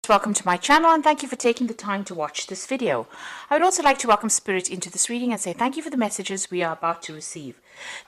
Welcome to my channel and thank you for taking the time to watch this video. I would also like to welcome Spirit into this reading and say thank you for the messages we are about to receive.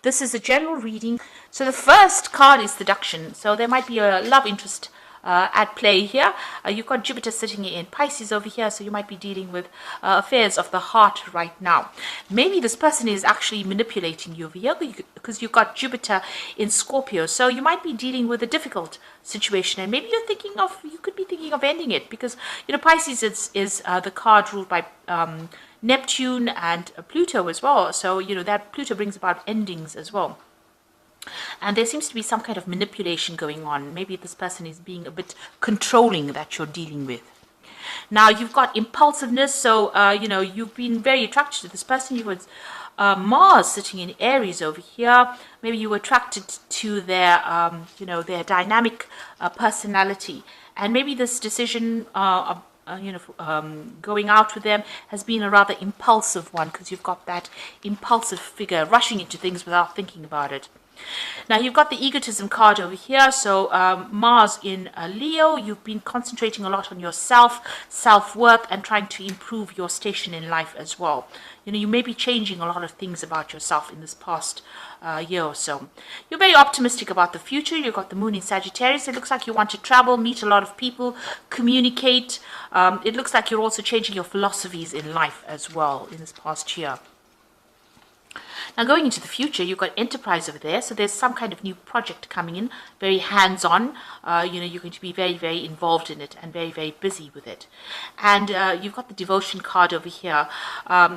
This is a general reading. So the first card is seduction. So there might be a love interest at play here. You've got Jupiter sitting in Pisces over here, so you might be dealing with affairs of the heart right now. Maybe this person is actually manipulating you over here because you've got Jupiter in Scorpio, so you might be dealing with a difficult situation, and maybe you could be thinking of ending it because Pisces is the card ruled by Neptune and Pluto as well. So that Pluto brings about endings as well. And there seems to be some kind of manipulation going on. Maybe this person is being a bit controlling that you're dealing with. Now, you've got impulsiveness. So, you've been very attracted to this person. You was Mars sitting in Aries over here. Maybe you were attracted to their, their dynamic personality. And maybe this decision going out with them has been a rather impulsive one because you've got that impulsive figure rushing into things without thinking about it. Now, you've got the egotism card over here. So Mars in Leo, you've been concentrating a lot on yourself, self-worth, and trying to improve your station in life as well. You may be changing a lot of things about yourself in this past year or so. You're very optimistic about the future. You've got the moon in Sagittarius. It looks like you want to travel, meet a lot of people, communicate. It looks like you're also changing your philosophies in life as well in this past year. Now, going into the future, you've got enterprise over there. So there's some kind of new project coming in, very hands-on. You're going to be very, very involved in it and very, very busy with it. And you've got the devotion card over here.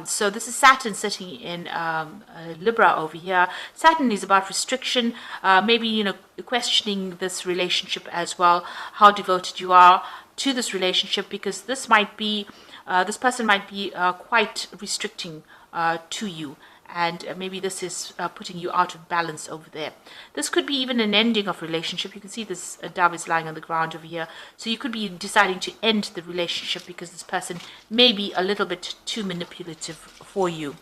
So this is Saturn sitting in Libra over here. Saturn is about restriction, maybe, questioning this relationship as well, how devoted you are to this relationship, because this person might be quite restricting to you. And maybe this is putting you out of balance over there. This could be even an ending of relationship. You can see this dove is lying on the ground over here. So you could be deciding to end the relationship because this person may be a little bit too manipulative for you.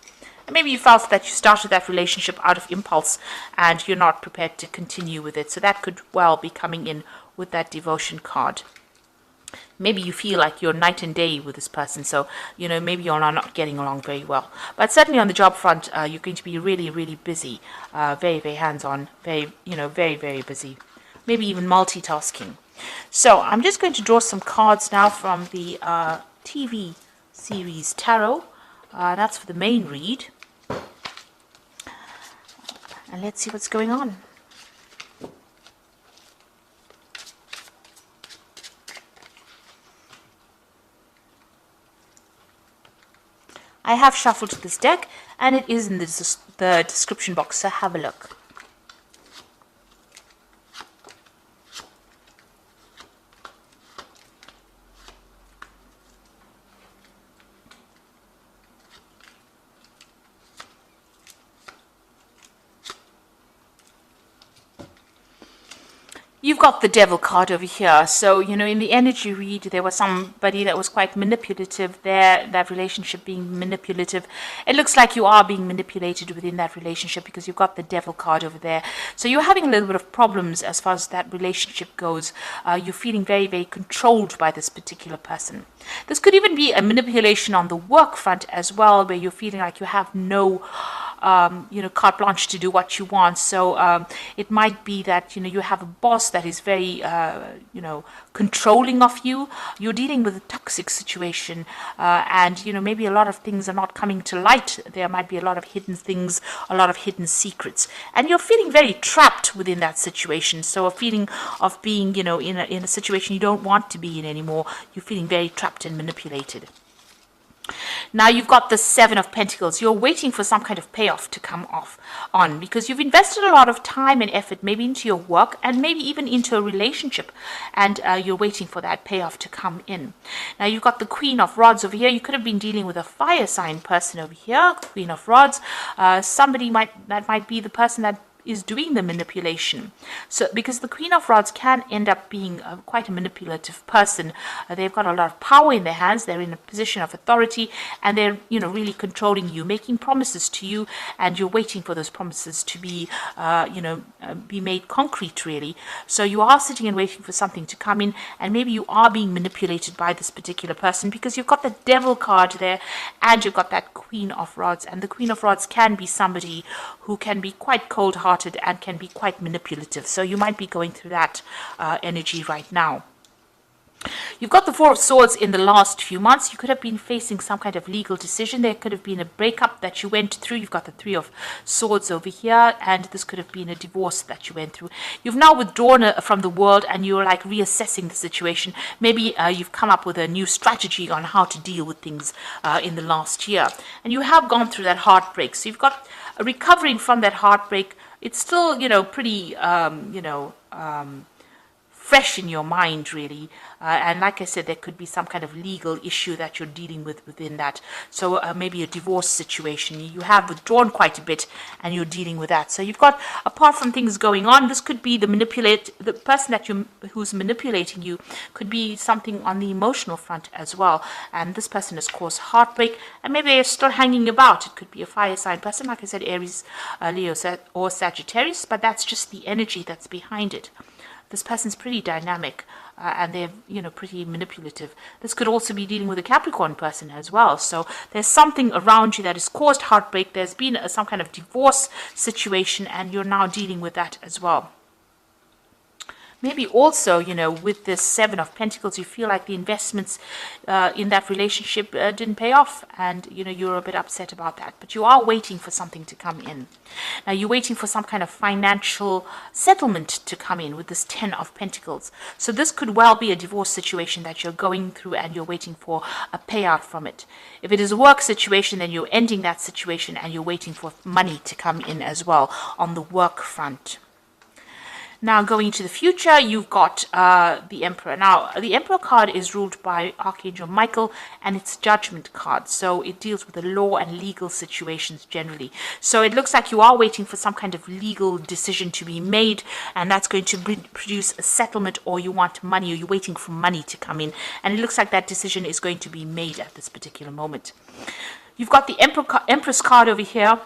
And maybe you felt that you started that relationship out of impulse and you're not prepared to continue with it. So that could well be coming in with that devotion card. Maybe you feel like you're night and day with this person, so maybe you're not getting along very well. But certainly on the job front, you're going to be really, really busy, very, very hands-on, very, very, very busy. Maybe even multitasking. So I'm just going to draw some cards now from the TV series Tarot. That's for the main read, and let's see what's going on. I have shuffled this deck, and it is in the description box, so have a look. You've got the devil card over here. So, in the energy read, there was somebody that was quite manipulative there, that relationship being manipulative. It looks like you are being manipulated within that relationship because you've got the devil card over there. So you're having a little bit of problems as far as that relationship goes. You're feeling very, very controlled by this particular person. This could even be a manipulation on the work front as well, where you're feeling like you have no carte blanche to do what you want. So it might be that you have a boss that is very controlling of you. You're dealing with a toxic situation, and maybe a lot of things are not coming to light. There might be a lot of hidden things, a lot of hidden secrets, and you're feeling very trapped within that situation. So a feeling of being in a situation you don't want to be in anymore. You're feeling very trapped and manipulated. Now you've got the Seven of Pentacles. You're waiting for some kind of payoff to come on because you've invested a lot of time and effort maybe into your work and maybe even into a relationship, and you're waiting for that payoff to come in. Now you've got the Queen of Rods over here. You could have been dealing with a fire sign person over here, Queen of Rods. Somebody that might be the person that is doing the manipulation. So because the Queen of Rods can end up being quite a manipulative person. They've got a lot of power in their hands. They're in a position of authority, and they're, you know, really controlling you, making promises to you, and you're waiting for those promises to be, be made concrete, really. So you are sitting and waiting for something to come in, and maybe you are being manipulated by this particular person because you've got the Devil card there, and you've got that Queen of Rods, and the Queen of Rods can be somebody who can be quite cold-hearted and can be quite manipulative. So you might be going through that energy right now. You've got the Four of Swords in the last few months. You could have been facing some kind of legal decision. There could have been a breakup that you went through. You've got the Three of Swords over here, and this could have been a divorce that you went through. You've now withdrawn from the world, and you're like reassessing the situation. Maybe you've come up with a new strategy on how to deal with things in the last year. And you have gone through that heartbreak. So you've got recovering from that heartbreak. It's still, pretty, fresh in your mind, really. And like I said, there could be some kind of legal issue that you're dealing with within that. So maybe a divorce situation. You have withdrawn quite a bit, and you're dealing with that. So you've got, apart from things going on, this could be the person who's manipulating you could be something on the emotional front as well. And this person has caused heartbreak, and maybe they're still hanging about. It could be a fire sign person, like I said, Aries, Leo, or Sagittarius, but that's just the energy that's behind it. This person's pretty dynamic, and they're, pretty manipulative. This could also be dealing with a Capricorn person as well. So there's something around you that has caused heartbreak. There's been some kind of divorce situation, and you're now dealing with that as well. Maybe also, with this Seven of Pentacles, you feel like the investments in that relationship didn't pay off, and, you're a bit upset about that. But you are waiting for something to come in. Now, you're waiting for some kind of financial settlement to come in with this Ten of Pentacles. So this could well be a divorce situation that you're going through, and you're waiting for a payout from it. If it is a work situation, then you're ending that situation, and you're waiting for money to come in as well on the work front. Now, going into the future, you've got the Emperor. Now, the Emperor card is ruled by Archangel Michael, and it's Judgment card. So it deals with the law and legal situations generally. So it looks like you are waiting for some kind of legal decision to be made, and that's going to produce a settlement, or you want money, or you're waiting for money to come in. And it looks like that decision is going to be made at this particular moment. You've got the Empress card over here.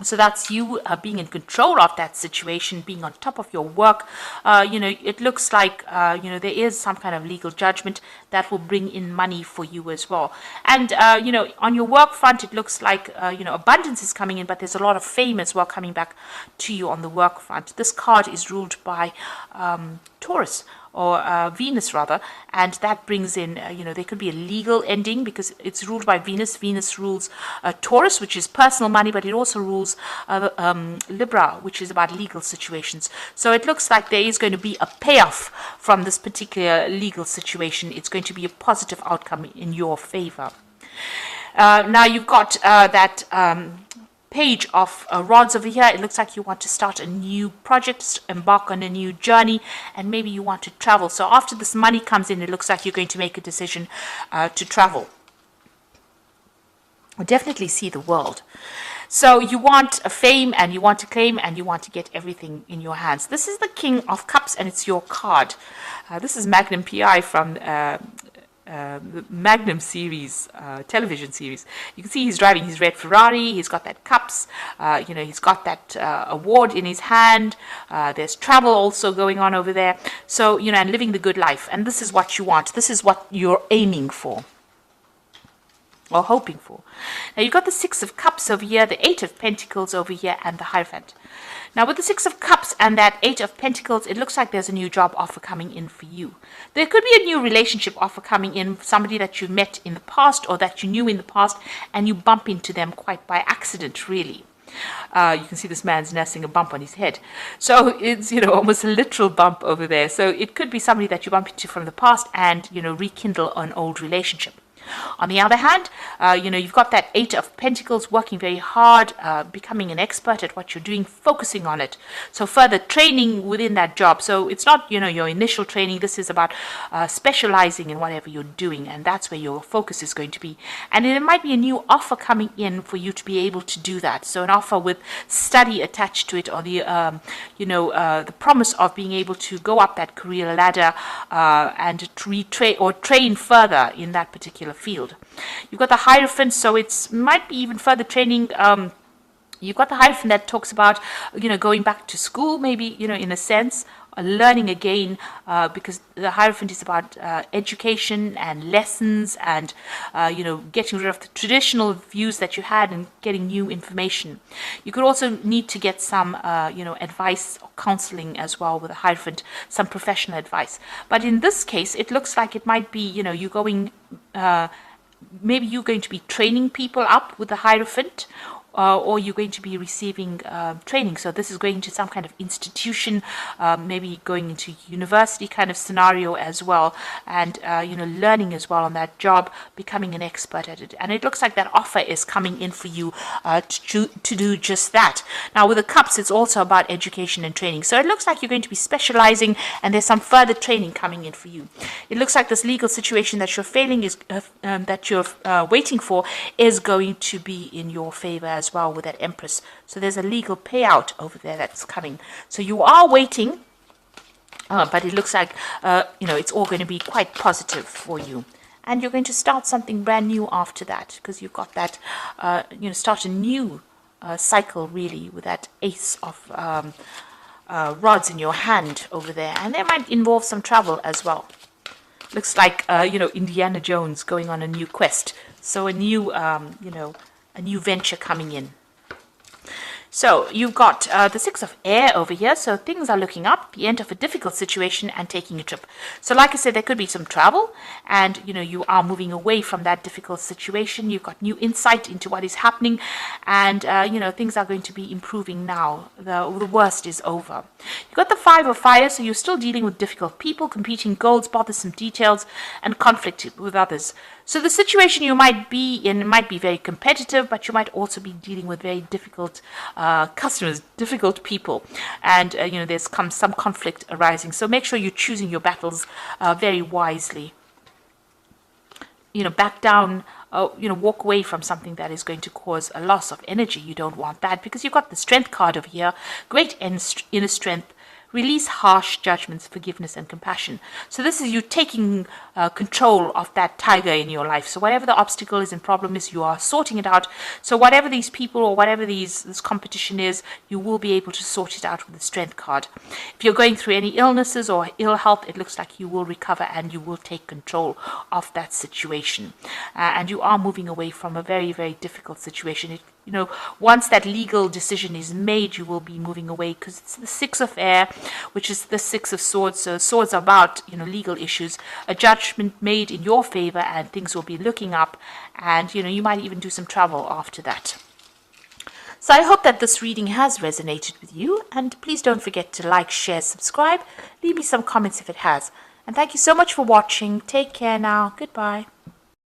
So that's you being in control of that situation, being on top of your work. It looks like, there is some kind of legal judgment that will bring in money for you as well. And, on your work front, it looks like, abundance is coming in, but there's a lot of fame as well coming back to you on the work front. This card is ruled by Taurus, or Venus rather, and that brings in, there could be a legal ending because it's ruled by Venus. Venus rules Taurus, which is personal money, but it also rules Libra, which is about legal situations. So it looks like there is going to be a payoff from this particular legal situation. It's going to be a positive outcome in your favor. Now you've got that Page of Rods over here. It looks like you want to start a new project, embark on a new journey, and maybe you want to travel. So after this money comes in, it looks like you're going to make a decision to travel. Or definitely see the world. So you want a fame, and you want to claim, and you want to get everything in your hands. This is the King of Cups, and it's your card. This is Magnum PI from the Magnum series, television series. You can see he's driving his red Ferrari. He's got that cups. He's got that award in his hand. There's travel also going on over there. So, and living the good life. And this is what you want. This is what you're aiming for, or hoping for. Now you've got the Six of Cups over here, the Eight of Pentacles over here, and the Hierophant. Now with the Six of Cups and that Eight of Pentacles, it looks like there's a new job offer coming in for you. There could be a new relationship offer coming in, somebody that you met in the past or that you knew in the past, and you bump into them quite by accident, really. You can see this man's nursing a bump on his head. So it's, almost a literal bump over there. So it could be somebody that you bump into from the past and, rekindle an old relationship. On the other hand, you've got that Eight of Pentacles, working very hard, becoming an expert at what you're doing, focusing on it. So further training within that job. So it's not, your initial training. This is about specializing in whatever you're doing, and that's where your focus is going to be. And it might be a new offer coming in for you to be able to do that. So an offer with study attached to it, or the promise of being able to go up that career ladder and train further in that particular field. You've got the Hierophant, so it might be even further training. You've got the Hierophant that talks about, going back to school, maybe, in a sense, learning again, because the Hierophant is about education and lessons and, getting rid of the traditional views that you had and getting new information. You could also need to get some, advice or counseling as well with the Hierophant, some professional advice. But in this case, it looks like it might be, you going... maybe you're going to be training people up with the Hierophant, or you're going to be receiving training. So this is going to some kind of institution, maybe going into university kind of scenario as well, and learning as well on that job, becoming an expert at it. And it looks like that offer is coming in for you to do just that. Now with the Cups, it's also about education and training. So it looks like you're going to be specializing, and there's some further training coming in for you. It looks like this legal situation that you're waiting for is going to be in your favor as well with that Empress. So there's a legal payout over there that's coming. So you are waiting, but it looks like it's all going to be quite positive for you. And you're going to start something brand new after that, because you've got that, start a new cycle really with that Ace of Rods in your hand over there. And that might involve some travel as well. Looks like, Indiana Jones going on a new quest. So a new, a new venture coming in. So you've got the Six of Air over here. So things are looking up, the end of a difficult situation and taking a trip. So like I said, there could be some travel, and you are moving away from that difficult situation. You've got new insight into what is happening, and things are going to be improving now. The worst is over. You've got the Five of Fire, so you're still dealing with difficult people, competing goals, bothersome details, and conflict with others. So the situation you might be in might be very competitive, but you might also be dealing with very difficult customers, difficult people, and there's some conflict arising. So make sure you're choosing your battles very wisely. Back down, walk away from something that is going to cause a loss of energy. You don't want that, because you've got the Strength card over here, great inner strength. Release harsh judgments, forgiveness, and compassion. So this is you taking control of that tiger in your life. So whatever the obstacle is and problem is, you are sorting it out. So whatever these people or whatever this competition is, you will be able to sort it out with the Strength card. If you're going through any illnesses or ill health, it looks like you will recover and you will take control of that situation. And you are moving away from a very, very difficult situation. Once that legal decision is made, you will be moving away, because it's the Six of Air, which is the Six of Swords. So swords are about, legal issues, a judgment made in your favor, and things will be looking up, and, you might even do some travel after that. So I hope that this reading has resonated with you, and please don't forget to like, share, subscribe, leave me some comments if it has. And thank you so much for watching. Take care now. Goodbye.